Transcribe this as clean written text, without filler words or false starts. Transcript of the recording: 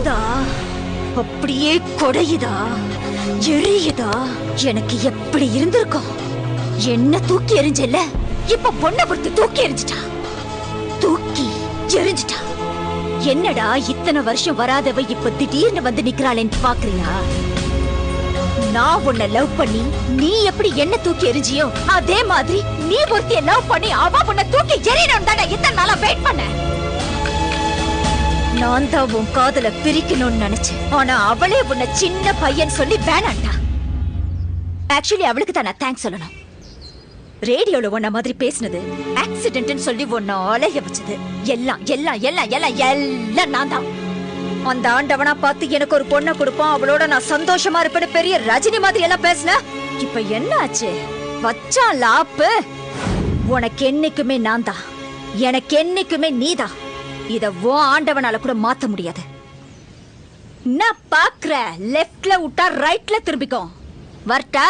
கொதிக்குதா, அப்படியே கொடையுதா, எரியுதா? எனக்கு எப்படி இருந்திருக்கும்? என்ன தூக்கி எறிஞ்சல, இப்ப பொண்ணை பொறுத்து தூக்கி எறிஞ்சிட்டா, தூக்கி எறிஞ்சிட்டா. என்னடா இத்தனை வருஷம் வராதவ இப்ப திடீர்னு வந்து நிக்கிறாளேன்னு பாக்குறியா? நான் உன்னை லவ் பண்ணி நீ எப்படி என்ன தூக்கி எறிஞ்சியோ அதே மாதிரி நீ ஒருத்திய லவ் பண்ணி அவ உன்னை தூக்கி எறியணும் தானே இத்தனை நாளா வெயிட் பண்ண. நான் தான் உன் காதல பிரிக்கணும்னு நினைச்சேன். ஆனா அவளே உன்னை சின்ன பையன் சொல்லி வேணாண்டா. ஆக்சுவலி அவளுக்கு தான் நான் தேங்க்ஸ் சொல்லணும். ரேடியோல உன்ன மாதிரி பேசினது, ஆக்சிடென்ட்னு சொல்லி உன்னை அலைய வச்சது எல்லாம் எல்லாம் எல்லாம் எல்லாம் எல்லாம் நான் தான். அந்த ஆண்டவனா பார்த்து எனக்கு ஒரு பொண்ணை கொடுப்பான், அவளோட நான் சந்தோஷமா இருப்பேன்னு பெரிய ரஜினி மாதிரி எல்லாம் பேசின. இப்ப என்ன ஆச்சு? வச்சா லாப்பு. உனக்கு என்னைக்குமே நான் தான், எனக்கு என்னைக்குமே நீதான். இத ஓ ஆண்டவனால கூட மாத்த முடியாது. நான் பாக்குற லெஃப்ட்ல விட்டா ரைட்ல திரும்பிக்கும். வரட்டா?